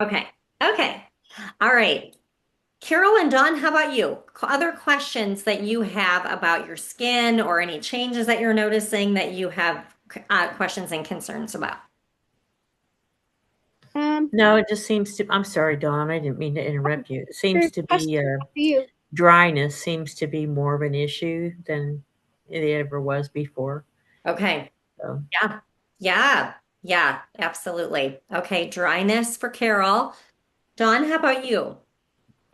Okay. Okay. All right. Carol and Dawn, how about you? Other questions that you have about your skin or any changes that you're noticing that you have questions and concerns about? Um, No, it just seems to. I'm sorry, Dawn. I didn't mean to interrupt you. It seems your to question be for you. dryness seems to be more of an issue than it ever was before. Okay. So, Yeah. Yeah. Yeah. Absolutely. Okay. Dryness for Carol. Dawn, how about you?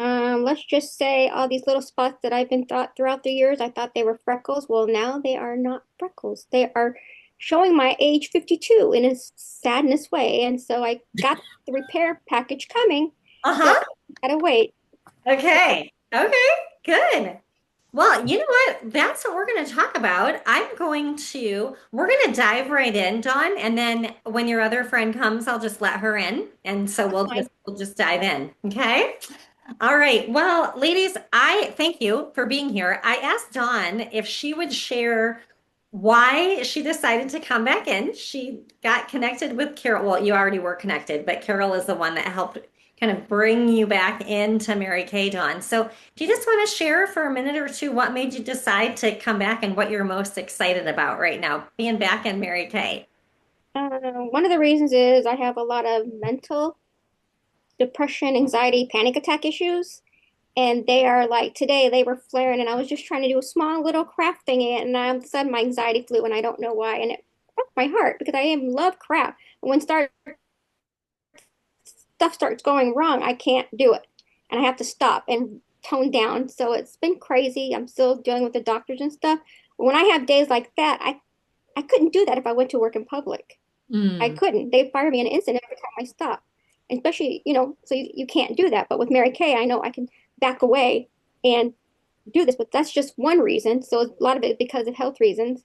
Let's just say all these little spots that I've been thought throughout the years, I thought they were freckles. Well, now they are not freckles. They are showing my age 52 in a sadness way. And so I got the repair package coming, so Uh-huh. I gotta wait. So Okay. Okay. Good. Well, you know what? That's what we're going to talk about. We're going to dive right in, Dawn, and then when your other friend comes, I'll just let her in. And so that's we'll fine. just dive in. Okay? All right. Well, ladies, I thank you for being here. I asked Dawn if she would share why she decided to come back in. She got connected with Carol. Well, you already were connected, but Carol is the one that helped kind of bring you back into Mary Kay, Dawn. So, do you just want to share for a minute or two what made you decide to come back and what you're most excited about right now, being back in Mary Kay? One of the reasons is I have a lot of mental depression, anxiety, panic attack issues. And they are like today they were flaring, and I was just trying to do a small little craft thingy, and all of a sudden my anxiety flew, and I don't know why, and it broke my heart because I even love craft. But when stuff starts going wrong, I can't do it, and I have to stop and tone down. So it's been crazy. I'm still dealing with the doctors and stuff. When I have days like that, I couldn't do that if I went to work in public. I Mm. couldn't. They fire me in an instant every time I stop. Especially, so you can't do that. But with Mary Kay, I know I can back away and do this, but that's just one reason. So a lot of it because of health reasons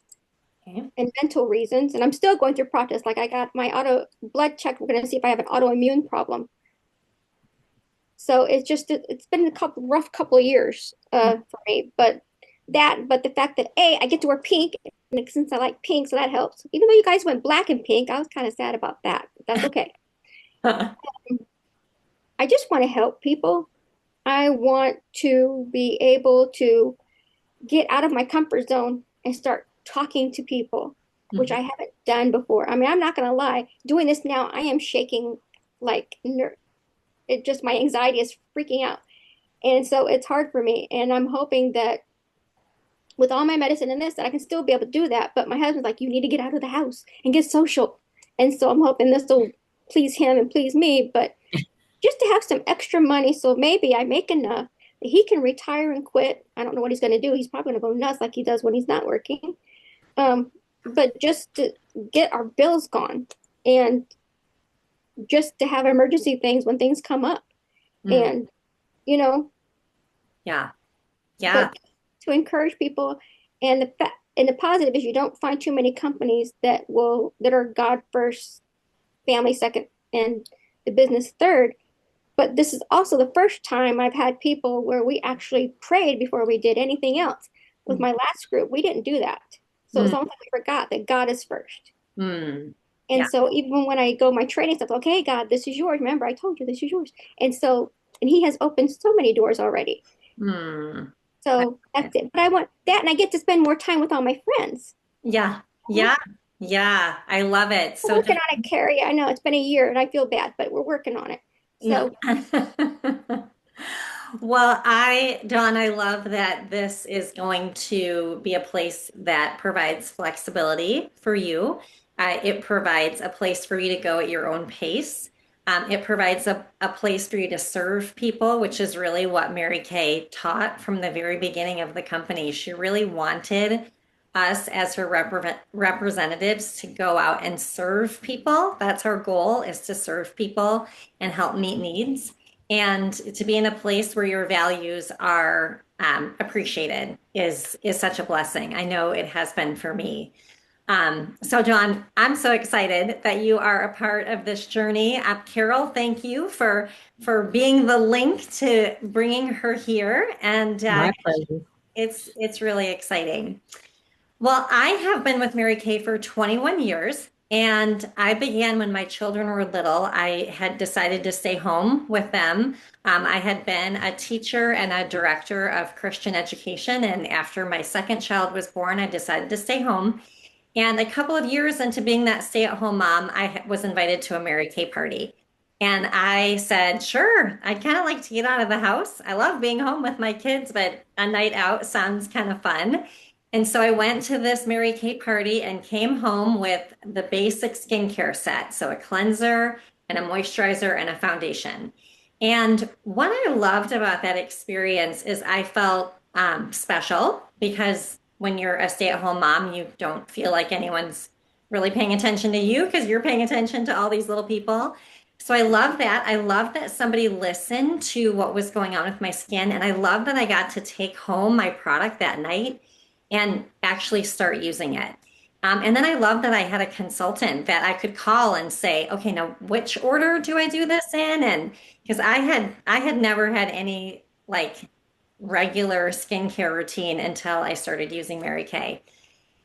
Okay. and mental reasons. And I'm still going through process. Like I got my auto blood check. We're going to see if I have an autoimmune problem. So it's been a rough couple of years for me. But the fact that I get to wear pink, and since I like pink, so that helps. Even though you guys went black and pink, I was kind of sad about that. But that's okay. I just want to help people. I want to be able to get out of my comfort zone and start talking to people, which Mhm. I haven't done before. I mean, I'm not going to lie, doing this now, I am shaking like it just my anxiety is freaking out. And so it's hard for me. And I'm hoping that with all my medicine and this, that I can still be able to do that. But my husband's like, you need to get out of the house and get social. And so I'm hoping this will please him and please me. But just to have some extra money so maybe I make enough that he can retire and quit. I don't know what he's going to do. He's probably going to go nuts like he does when he's not working. But just to get our bills gone and just to have emergency things when things come up. Mm. And, you know, Yeah. Yeah. but to encourage people and the positive is you don't find too many companies that are God first, family second, and the business third. But this is also the first time I've had people where we actually prayed before we did anything else. With Mm. my last group, we didn't do that. So it's Mm. almost like we forgot that God is first. Mm. And Yeah. so even when I go my training stuff, okay, God, this is yours. Remember, I told you this is yours. And he has opened so many doors already. Mm. So that's it. But I want that, and I get to spend more time with all my friends. Yeah. We're Yeah. Yeah. I love it. So, working on it, Carrie. I know it's been a year and I feel bad, but we're working on it. yeah. So Well, Dawn, I love that this is going to be a place that provides flexibility for you. It provides a place for you to go at your own pace. It provides a place for you to serve people, which is really what Mary Kay taught from the very beginning of the company. She really wanted us as her representatives to go out and serve people. That's our goal, is to serve people and help meet needs and to be in a place where your values are appreciated is such a blessing. I know it has been for me. So, John, I'm so excited that you are a part of this journey. Carol, thank you for being the link to bringing her here, and my pleasure. it's really exciting. Well, I have been with Mary Kay for 21 years, And I began when my children were little. I had decided to stay home with them. I had been a teacher and a director of Christian education. And after my second child was born, I decided to stay home. And a couple of years into being that stay-at-home mom, was invited to a Mary Kay party. And I said, sure, I'd kind of like to get out of the house. I love being home with my kids, but a night out sounds kind of fun. And so I went to this Mary Kay party and came home with the basic skincare set. So a cleanser and a moisturizer and a foundation. And what I loved about that experience is I felt special because when you're a stay-at-home mom, you don't feel like anyone's really paying attention to you because you're paying attention to all these little people. So I love that. I love that somebody listened to what was going on with my skin. And I love that I got to take home my product that night and actually start using it. And then I love that I had a consultant that I could call and say, okay, now which order do I do this in? And because I had never had any like regular skincare routine until I started using Mary Kay.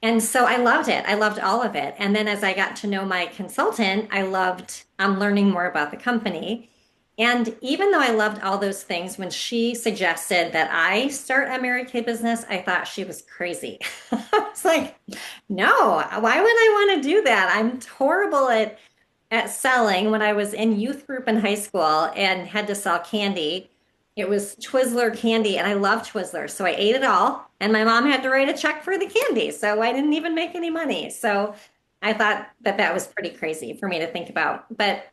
And so I loved it. I loved all of it. And then as I got to know my consultant, I loved learning more about the company. And even though I loved all those things, when she suggested that I start a Mary Kay business, I thought she was crazy. I was like, no, why would I want to do that? I'm horrible at selling. When I was in youth group in high school and had to sell candy, it was Twizzler candy, and I love Twizzlers. So I ate it all, and my mom had to write a check for the candy. So I didn't even make any money. So I thought that that was pretty crazy for me to think about. But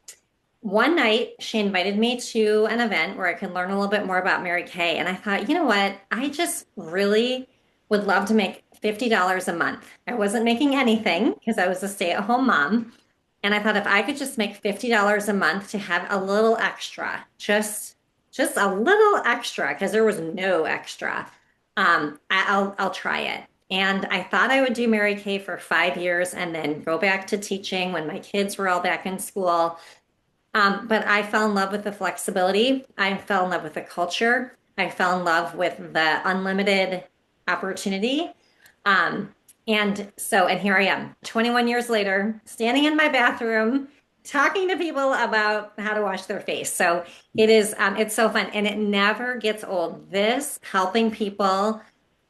one night, she invited me to an event where I could learn a little bit more about Mary Kay. And I thought, you know what? I just really would love to make $50 a month. I wasn't making anything because I was a stay-at-home mom. And I thought if I could just make $50 a month to have a little extra, just a little extra, because there was no extra, I'll try it. And I thought I would do Mary Kay for 5 years and then go back to teaching when my kids were all back in school. But I fell in love with the flexibility. I fell in love with the culture. I fell in love with the unlimited opportunity. Um, and here I am, 21 years later, standing in my bathroom, talking to people about how to wash their face. So it's so fun and it never gets old. This helping people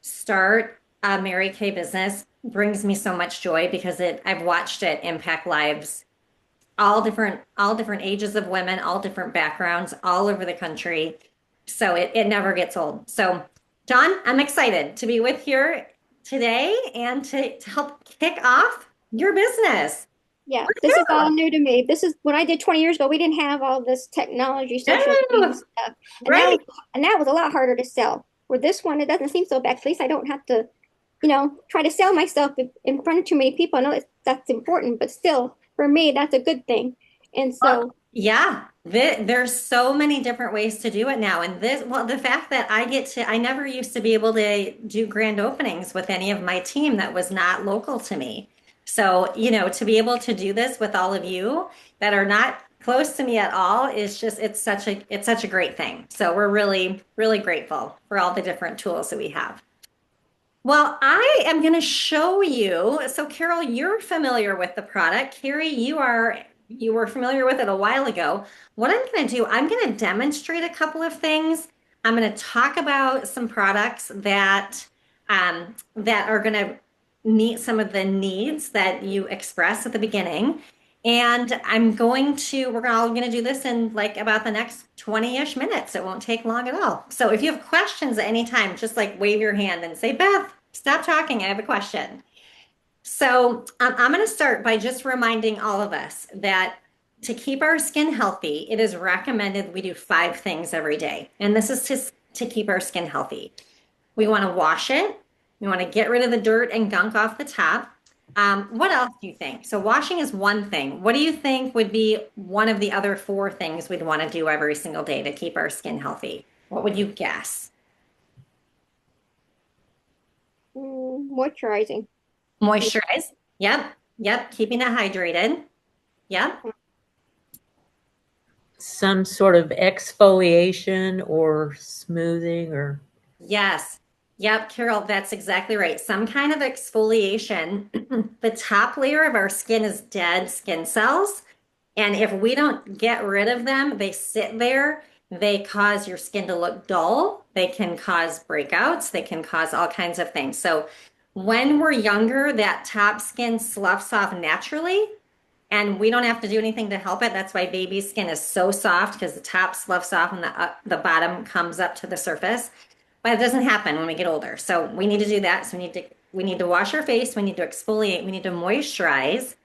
start a Mary Kay business brings me so much joy because I've watched it impact lives, all different ages of women, all different backgrounds, all over the country. So it never gets old. So Dawn, I'm excited to be with here today and to help kick off your business. Yeah, this is all new to me. This is when I did 20 years ago, we didn't have all this technology, social media Oh, stuff. right. And that was a lot harder to sell. Where this one, it doesn't seem so bad. At least I don't have to, try to sell myself in front of too many people. I know that's important, but still, for me, that's a good thing. And Well, so, yeah, there's so many different ways to do it now. And the fact that I never used to be able to do grand openings with any of my team that was not local to me. So, to be able to do this with all of you that are not close to me at all is just, it's such a great thing. So we're really, really grateful for all the different tools that we have. Well, I am going to show you. So, Carol, you're familiar with the product. Carrie, you were familiar with it a while ago. What I'm going to do, I'm going to demonstrate a couple of things. I'm going to talk about some products that are going to meet some of the needs that you express at the beginning. And we're all going to do this in like about the next 20-ish minutes. It won't take long at all. So if you have questions at any time, just like wave your hand and say, Beth, stop talking. I have a question. So I'm going to start by just reminding all of us that to keep our skin healthy, it is recommended we do 5 things every day. And this is to keep our skin healthy. We want to wash it. We want to get rid of the dirt and gunk off the top. What else do you think? So washing is one thing. What do you think would be one of the other 4 things we'd want to do every single day to keep our skin healthy? What would you guess? moisturizing. Moisturize. Yep. Yep. Keeping it hydrated. Yep. Some sort of exfoliation or smoothing or Yes. Yep, Carol, that's exactly right. Some kind of exfoliation. The top layer of our skin is dead skin cells. And if we don't get rid of them, they sit there. They cause your skin to look dull. They can cause breakouts. They can cause all kinds of things. So when we're younger, that top skin sloughs off naturally, and we don't have to do anything to help it. That's why baby skin is so soft because the top sloughs off and the bottom comes up to the surface. But it doesn't happen when we get older. So we need to do that. So we need to wash our face. We need to exfoliate. We need to moisturize.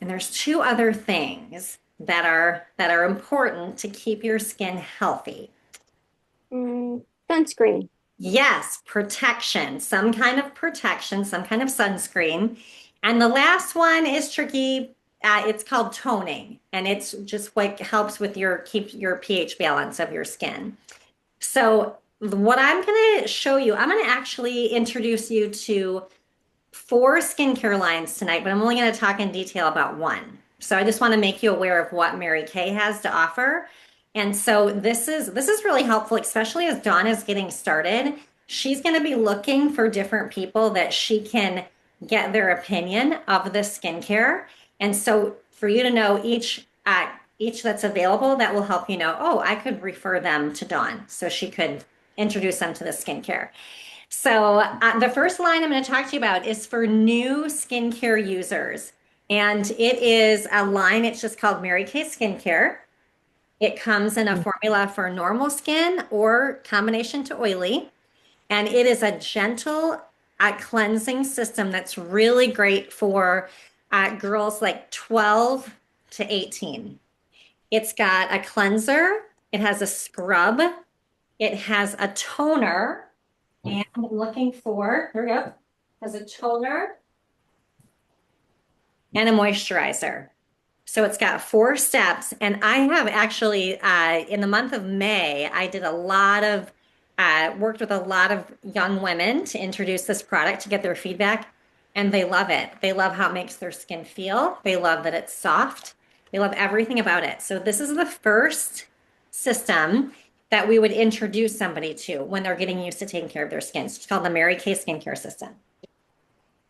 And there's two other things that are important to keep your skin healthy. Sunscreen. Yes, protection, some kind of protection, some kind of sunscreen. And the last one is tricky. It's called toning, and it's just what helps with keep your pH balance of your skin. So what I'm going to show you, I'm going to actually introduce you to four skincare lines tonight, but I'm only going to talk in detail about one. So I just want to make you aware of what Mary Kay has to offer. And so this is really helpful, especially as Dawn is getting started. She's going to be looking for different people that she can get their opinion of the skincare. And so for you to know each that's available, that will help you know, oh, I could refer them to Dawn so she could introduce them to the skincare. So the first line I'm going to talk to you about is for new skincare users. And it is a line, it's just called Mary Kay Skincare. It comes in a formula for normal skin or combination to oily. And it is a gentle cleansing system that's really great for girls like 12 to 18. It's got a cleanser, it has a scrub, it has a toner, and I'm looking for, here we go, has a toner and a moisturizer. So it's got four steps. And I have actually, in the month of May, I did worked with a lot of young women to introduce this product to get their feedback. And they love it. They love how it makes their skin feel. They love that it's soft. They love everything about it. So this is the first system that we would introduce somebody to when they're getting used to taking care of their skin. It's called the Mary Kay Skincare System.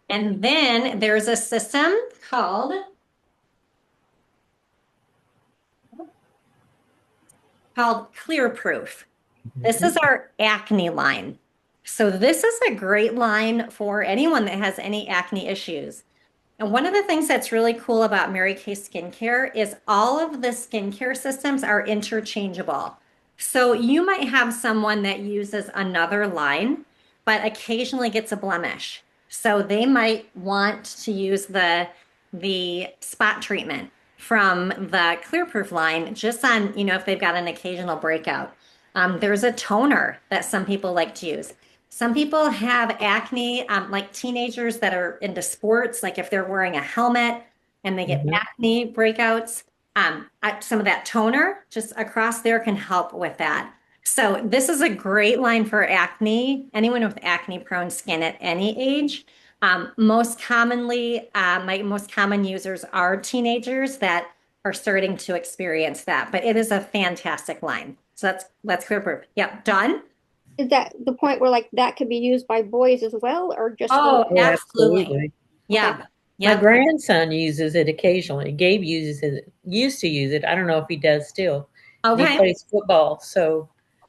And then there's a system called Clear Proof. This is our acne line. So this is a great line for anyone that has any acne issues. And one of the things that's really cool about Mary Kay Skincare is all of the skincare systems are interchangeable. So you might have someone that uses another line, but occasionally gets a blemish. So they might want to use the spot treatment from the Clearproof line just on, if they've got an occasional breakout. There's a toner that some people like to use. Some people have acne, like teenagers that are into sports, like if they're wearing a helmet and they get acne breakouts, some of that toner just across there can help with that. So this is a great line for acne, anyone with acne prone skin at any age. Most commonly, my most common users are teenagers that are starting to experience that, but it is a fantastic line. So that's Clear Proof. Yep, done. Is that the point where like that could be used by boys as well, or just Oh, girls? absolutely. Yeah. Okay. My Yeah. grandson uses it occasionally. Gabe used to use it. I don't know if he does still. He Okay. plays football. So,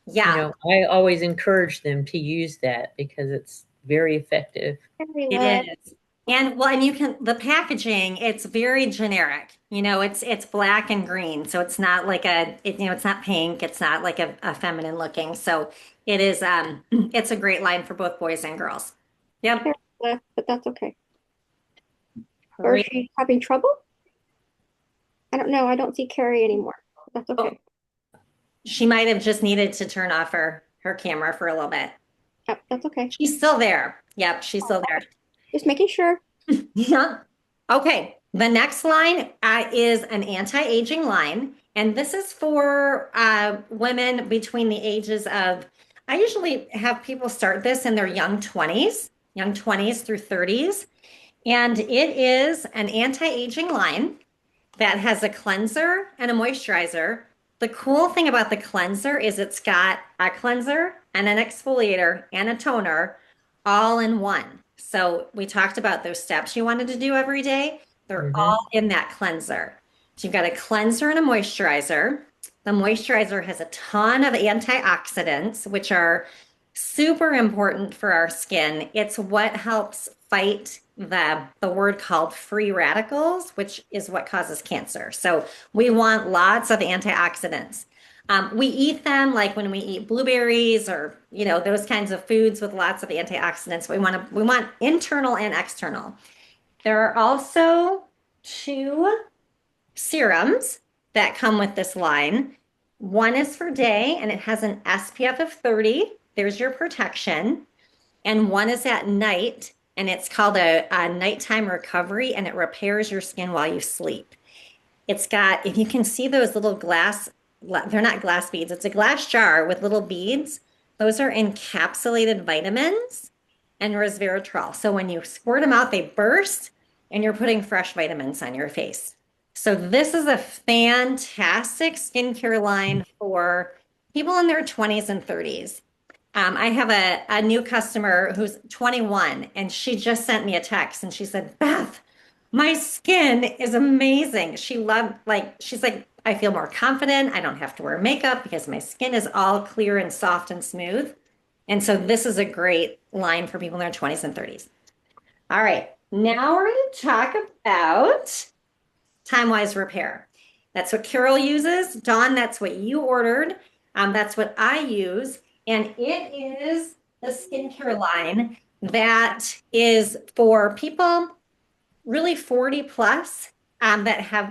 Yeah, I always encourage them to use that because it's very effective. Very it well. is. And the packaging, it's very generic. It's black and green. So it's not like it's not pink. It's not like a feminine looking. So it is, it's a great line for both boys and girls. Yep. Very well, but that's okay. Or is Great. she having trouble? I don't know. I don't see Carrie anymore. That's okay. She might have just needed to turn off her camera for a little bit. Yep, that's okay. She's still there. Yep, she's still there. Just making sure. Yeah. Okay. The next line is an anti-aging line. And this is for women between the ages of, I usually have people start this in their young 20s through 30s. And it is an anti-aging line that has a cleanser and a moisturizer. The cool thing about the cleanser is it's got a cleanser and an exfoliator and a toner all in one. So we talked about those steps you wanted to do every day. They're Mm-hmm. all in that cleanser. So you've got a cleanser and a moisturizer. The moisturizer has a ton of antioxidants, which are super important for our skin. It's what helps fight the word called free radicals, which is what causes cancer. So we want lots of antioxidants. We eat them like when we eat blueberries or those kinds of foods with lots of antioxidants. We want internal and external. There are also two serums that come with this line. One is for day and it has an SPF of 30. There's your protection. And one is at night and it's called a nighttime recovery and it repairs your skin while you sleep. It's got, if you can see those little glass, they're not glass beads, it's a glass jar with little beads. Those are encapsulated vitamins and resveratrol. So when you squirt them out, they burst and you're putting fresh vitamins on your face. So this is a fantastic skincare line for people in their 20s and 30s. I have a new customer who's 21 and she just sent me a text and she said, Beth, my skin is amazing. She's like, I feel more confident. I don't have to wear makeup because my skin is all clear and soft and smooth. And so this is a great line for people in their 20s and 30s. All right, now we're going to talk about time-wise repair. That's what Carol uses. Dawn, that's what you ordered. That's what I use. And it is the skincare line that is for people really 40 plus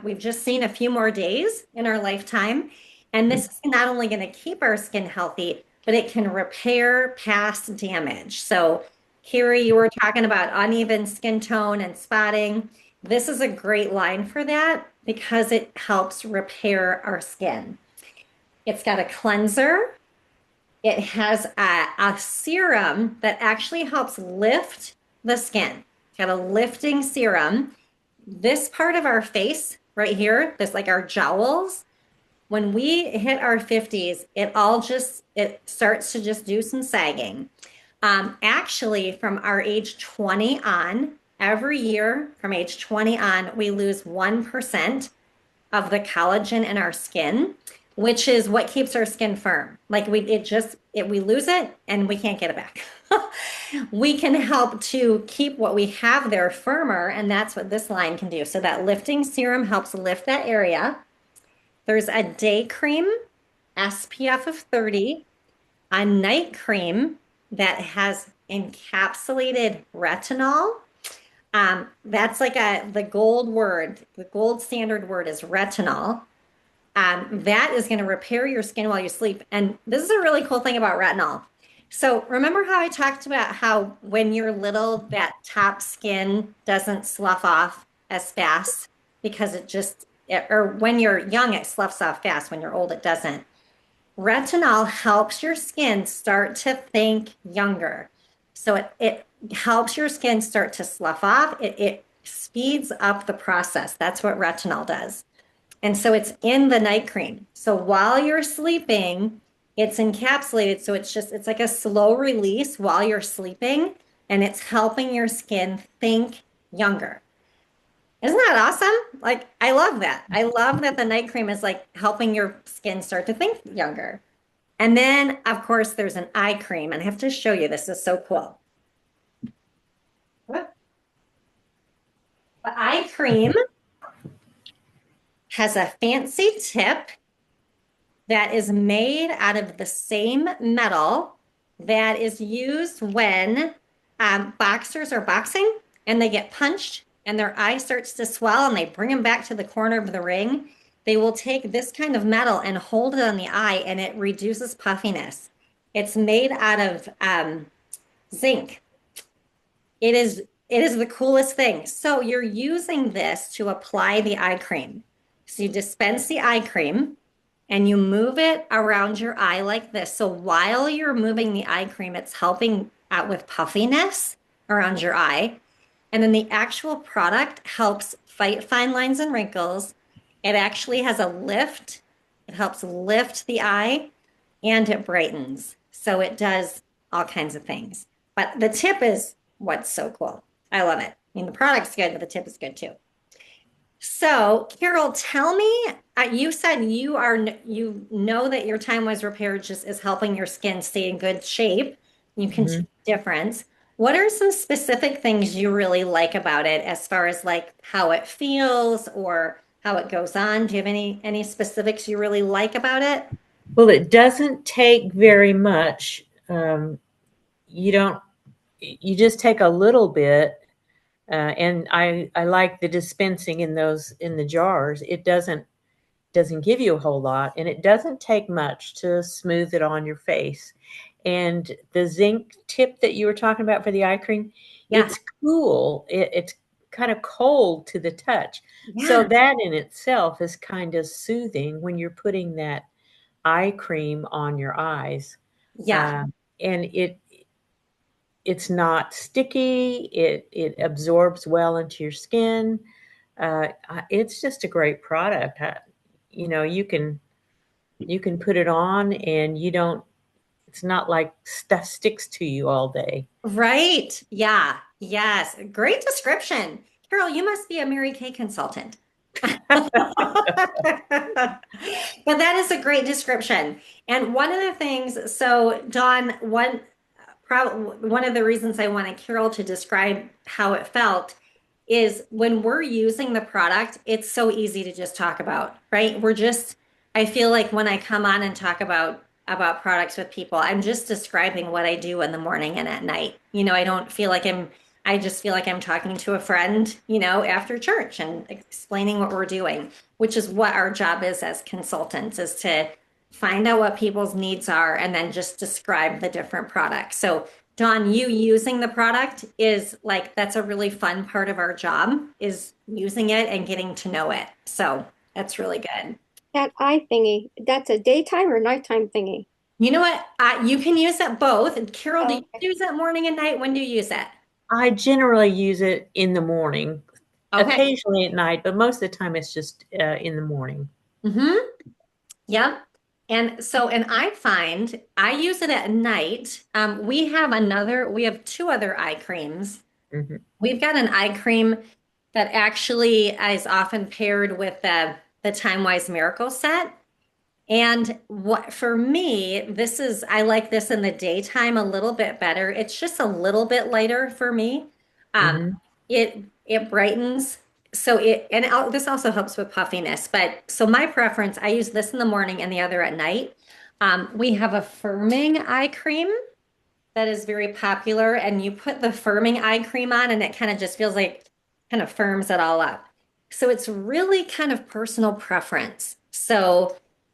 we've just seen a few more days in our lifetime. And this is not only going to keep our skin healthy, but it can repair past damage. So, Carrie, you were talking about uneven skin tone and spotting. This is a great line for that because it helps repair our skin. It's got a cleanser. It has a serum that actually helps lift the skin. It's got a lifting serum. This part of our face right here, this like our jowls, when we hit our 50s, it starts to just do some sagging. Actually, from our age 20 on, every year from age 20 on, we lose 1% of the collagen in our skin, which is what keeps our skin firm. Like we lose it and we can't get it back. We can help to keep what we have there firmer, and that's what this line can do. So that lifting serum helps lift that area. There's a day cream, SPF of 30, a night cream that has encapsulated retinol. That's like the gold word. The gold standard word is retinol. That is going to repair your skin while you sleep. And this is a really cool thing about retinol. So remember how I talked about how when you're little, that top skin doesn't slough off as fast because or when you're young, it sloughs off fast. When you're old, it doesn't. Retinol helps your skin start to think younger. So it helps your skin start to slough off. It speeds up the process. That's what retinol does. And so it's in the night cream. So while you're sleeping, it's encapsulated. So it's like a slow release while you're sleeping, and it's helping your skin think younger. Isn't that awesome? Like, I love that. I love that the night cream is like helping your skin start to think younger. And then, of course, there's an eye cream, and I have to show you. This is so cool. The eye cream has a fancy tip that is made out of the same metal that is used when boxers are boxing and they get punched and their eye starts to swell and they bring them back to the corner of the ring. They will take this kind of metal and hold it on the eye and it reduces puffiness. It's made out of zinc. It is the coolest thing. So you're using this to apply the eye cream. So you dispense the eye cream and you move it around your eye like this. So while you're moving the eye cream, it's helping out with puffiness around your eye. And then the actual product helps fight fine lines and wrinkles. It actually has a lift. It helps lift the eye and it brightens. So it does all kinds of things. But the tip is what's so cool. I love it. I mean, the product's good, but the tip is good too. So, Carol, tell me, you said you know that your time was repaired just is helping your skin stay in good shape. You can see Mhm. the difference. What are some specific things you really like about it as far as like how it feels or how it goes on? Do you have any specifics you really like about it? Well, it doesn't take very much. You don't, you just take a little bit. And I like the dispensing in those in the jars. It doesn't give you a whole lot, and it doesn't take much to smooth it on your face. And the zinc tip that you were talking about for the eye cream, Yeah. it's cool. It's kind of cold to the touch. So Yeah. that in itself is kind of soothing when you're putting that eye cream on your eyes. Yeah. Uh, and it's not sticky. It absorbs well into your skin. It's just a great product. You know, you can put it on, and you don't. It's not like stuff sticks to you all day. Right. Yeah. Yes. Great description. Carol, you must be a Mary Kay consultant. But that is a great description. And one of the things, so Dawn, one of the reasons I wanted Carol to describe how it felt is when we're using the product, it's so easy to just talk about, right? I feel like when I come on and talk about products with people, I'm just describing what I do in the morning and at night. I don't feel like I just feel like I'm talking to a friend, after church and explaining what we're doing, which is what our job is as consultants, is to find out what people's needs are and then just describe the different products. So, Dawn, you using the product is like that's a really fun part of our job is using it and getting to know it. So, that's really good. That eye thingy, that's a daytime or nighttime thingy? You know what? You can use it both. And Carol, do Oh, you okay. use it morning and night? When do you use it? I generally use it in the morning, Okay. occasionally at night, but most of the time it's just in the morning. Mm-hmm. Yep. And I find I use it at night. We have two other eye creams. Hmm. We've got an eye cream that actually is often paired with the Time Wise Miracle set. And what for me, I like this in the daytime a little bit better. It's just a little bit lighter for me. Um, Hmm. it brightens. This also helps with puffiness. But so my preference, I use this in the morning and the other at night. We have a firming eye cream that is very popular, and you put the firming eye cream on, and it kind of just feels like kind of firms it all up. So it's really kind of personal preference.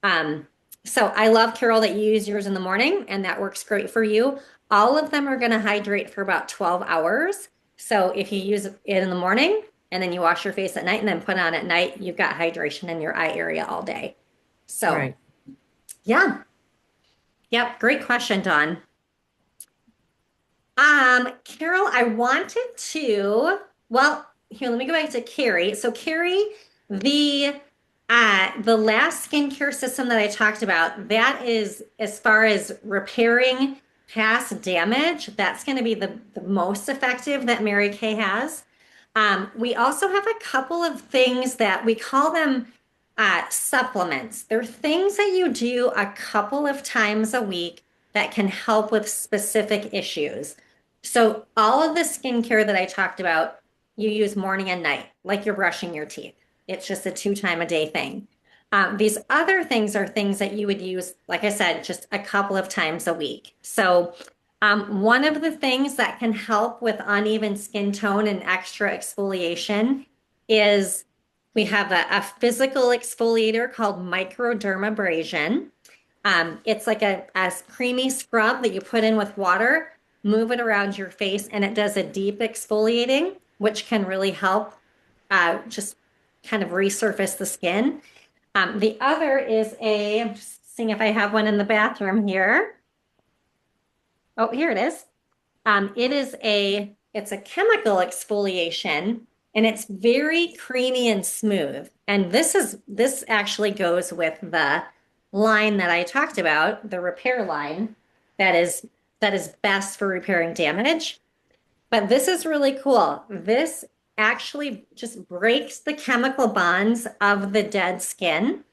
Um, so I love, Carol, that you use yours in the morning, and that works great for you. All of them are going to hydrate for about 12 hours. So if you use it in the morning and then you wash your face at night and then put on at night, you've got hydration in your eye area all day. So Right. yeah, yep, great question, Dawn. Carol, I wanted well, here, let me go back to Carrie. So Carrie, the the last skincare system that I talked about, that is as far as repairing past damage, that's going to be the most effective that Mary Kay has. We also have a couple of things that we call them supplements. They're things that you do a couple of times a week that can help with specific issues. So, all of the skincare that I talked about, you use morning and night, like you're brushing your teeth. It's just a 2 time a day thing. These other things are things that you would use, like I said, just a couple of times a week. So, one of the things that can help with uneven skin tone and extra exfoliation is we have a physical exfoliator called microdermabrasion. It's like a creamy scrub that you put in with water, move it around your face, and it does a deep exfoliating, which can really help just kind of resurface the skin. The other is I'm just seeing if I have one in the bathroom here. Oh, here it is. It's a chemical exfoliation and it's very creamy and smooth. And this actually goes with the line that I talked about, the repair line. that is best for repairing damage. But this is really cool. This actually just breaks the chemical bonds of the dead skin.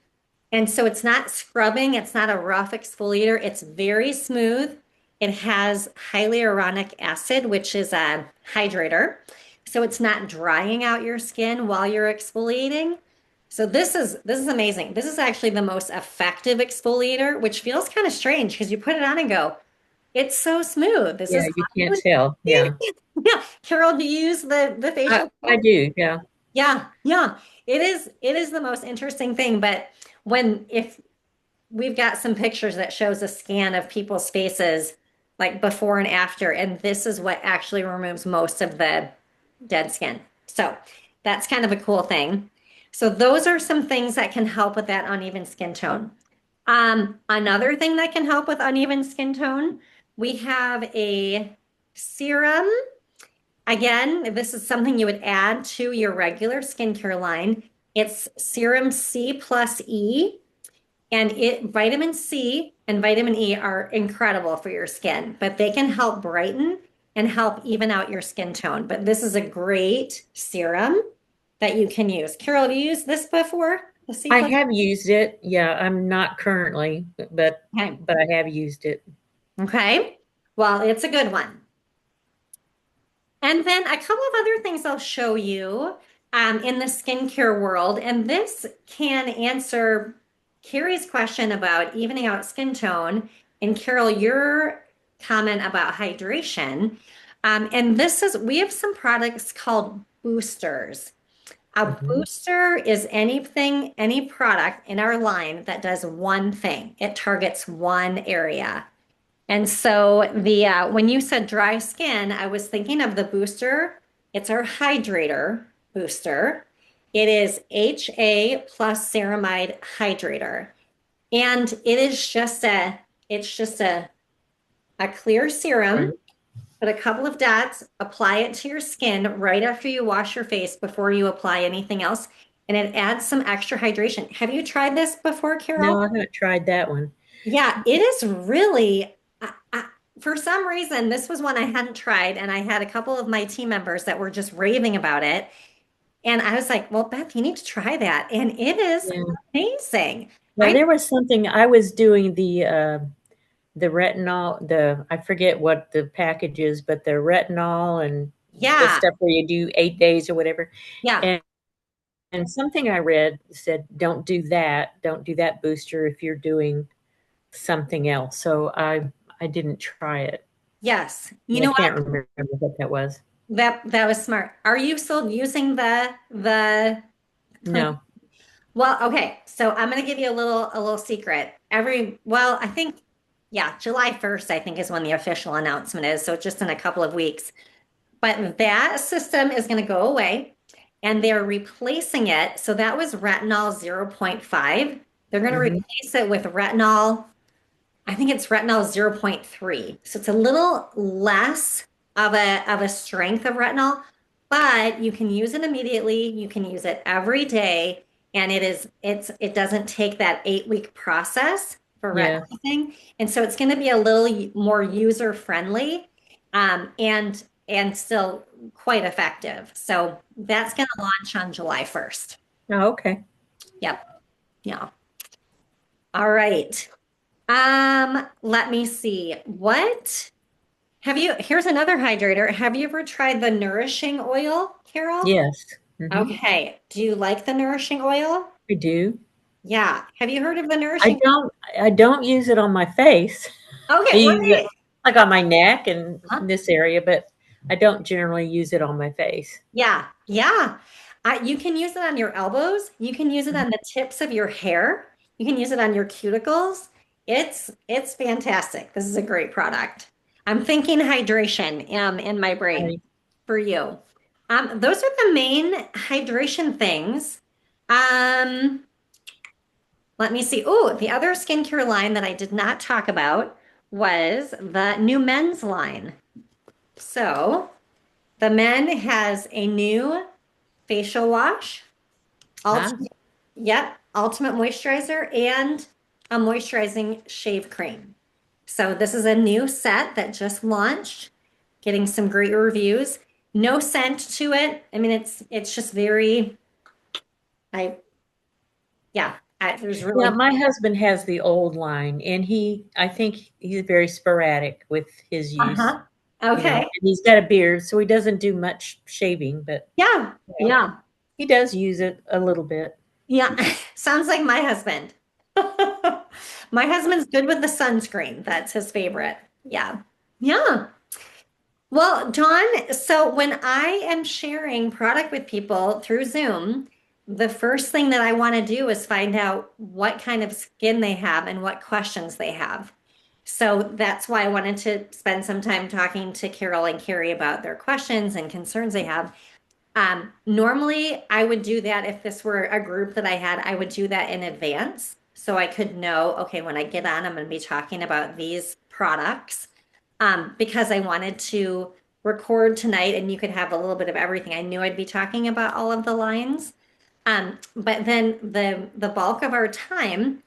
And so it's not scrubbing, it's not a rough exfoliator, it's very smooth. It has hyaluronic acid, which is a hydrator. So it's not drying out your skin while you're exfoliating. So this is amazing. This is actually the most effective exfoliator, which feels kind of strange because you put it on and go, it's so smooth. This Yeah, is you can't tell. Yeah, yeah. Carol, do you use the facial? I do. Yeah. Yeah, yeah. It is the most interesting thing, but if we've got some pictures that shows a scan of people's faces like before and after, and this is what actually removes most of the dead skin. So that's kind of a cool thing. So those are some things that can help with that uneven skin tone. Another thing that can help with uneven skin tone, we have a serum. Again, this is something you would add to your regular skincare line. It's serum C plus E, and vitamin C and vitamin E are incredible for your skin, but they can help brighten and help even out your skin tone. But this is a great serum that you can use. Carol, have you used this before? The C I plus? have used it. Yeah, I'm not currently, but Okay. but I have used it. Okay. Well, it's a good one. And then a couple of other things I'll show you in the skincare world. And this can answer Carrie's question about evening out skin tone. And Carol, your comment about hydration. And we have some products called boosters. A Mhm. booster is any product in our line that does one thing. It targets one area. And so when you said dry skin, I was thinking of the booster. It's our hydrator booster. It is HA plus ceramide hydrator. And it's just a clear serum. Right. Put a couple of dots, apply it to your skin right after you wash your face before you apply anything else. And it adds some extra hydration. Have you tried this before, Carol? No, I haven't tried that one. Yeah, it is really, for some reason, this was one I hadn't tried, and I had a couple of my team members that were just raving about it. And I was like, well, Beth, you need to try that. And it is Yeah. amazing. Well, I, there was something I was doing the retinol, I forget what the package is, but the retinol and the yeah, stuff where you do 8 days or whatever. yeah, And something I read said, don't do that. Don't do that booster if you're doing something else. So I didn't try it. yes. You And I know can't what? remember what that was. That was smart. Are you still using the clinic? No. Well, okay. So I'm going to give you a little secret. I think, yeah, July 1st, I think is when the official announcement is. So just in a couple of weeks. But that system is going to go away and they're replacing it. So that was retinol zero point 0.5. They're going to Mhm. replace it with retinol, I think it's retinol zero point 0.3. So it's a little less of a strength of retinol, but you can use it immediately. You can use it every day. And it doesn't take that 8-week process for Yeah. retinol. And so it's going to be a little more user friendly, and still quite effective. So that's going to launch on July 1st. Oh, okay. Yep. Yeah. All right. Let me see. Here's another hydrator. Have you ever tried the nourishing oil, Carol? Yes. Hmm. Okay. Do you like the nourishing oil? I do. Yeah. Have you heard of the I nourishing? don't I don't use it on my face. I Okay, use it right. like on my neck and Huh? this area, but I don't generally use it on my face. Yeah, yeah. You can use it on your elbows. You can use it on the tips of your hair. You can use it on your cuticles. It's fantastic. This is a great product. I'm thinking hydration in my brain Right. for you. Those are the main hydration things. Um, Let me see. Oh, the other skincare line that I did not talk about was the new men's line. So the men has a new facial wash, Ah, ultimate, yep, ultimate moisturizer, and a moisturizing shave cream. So this is a new set that just launched, getting some great reviews. No scent to it. I mean, it's just very, I yeah, there's Yeah, really my husband has the old line, and I think he's very sporadic with his use. uh-huh. Okay. And he's got a beard, so he doesn't do much shaving, but Yeah. you know, Yeah. he does use it a little bit. Yeah. Sounds like my husband. My husband's good with the sunscreen. That's his favorite. Yeah. Yeah. Well, Dawn, so when I am sharing product with people through Zoom, the first thing that I want to do is find out what kind of skin they have and what questions they have. So that's why I wanted to spend some time talking to Carol and Carrie about their questions and concerns they have. Normally, I would do that if this were a group that I had, I would do that in advance. So I could know, okay, when I get on, I'm going to be talking about these products because I wanted to record tonight and you could have a little bit of everything. I knew I'd be talking about all of the lines. But then the bulk of our time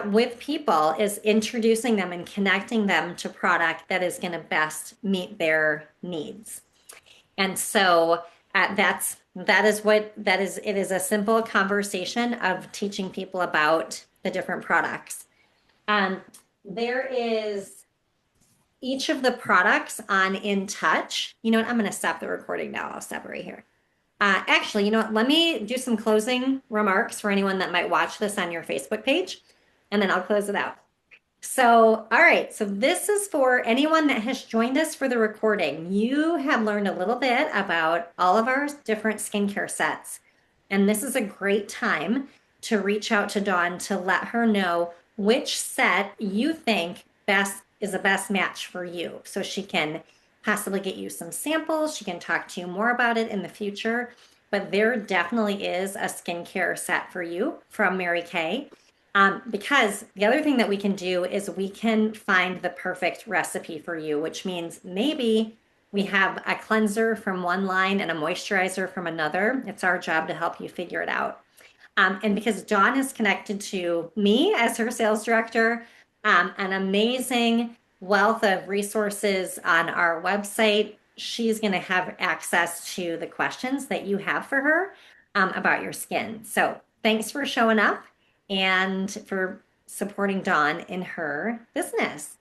with people is introducing them and connecting them to product that is going to best meet their needs. And so that is what that is. It is a simple conversation of teaching people about the different products. Um, there is each of the products on In Touch. You know what? I'm going to stop the recording now. I'll stop right here. Actually, you know what? Let me do some closing remarks for anyone that might watch this on your Facebook page, and then I'll close it out. So, all right. So this is for anyone that has joined us for the recording. You have learned a little bit about all of our different skincare sets. And this is a great time to reach out to Dawn to let her know which set you think best is the best match for you. So she can possibly get you some samples. She can talk to you more about it in the future. But there definitely is a skincare set for you from Mary Kay. Because the other thing that we can do is we can find the perfect recipe for you, which means maybe we have a cleanser from one line and a moisturizer from another. It's our job to help you figure it out. And because Dawn is connected to me as her sales director, an amazing wealth of resources on our website, she's going to have access to the questions that you have for her about your skin. So thanks for showing up and for supporting Dawn in her business.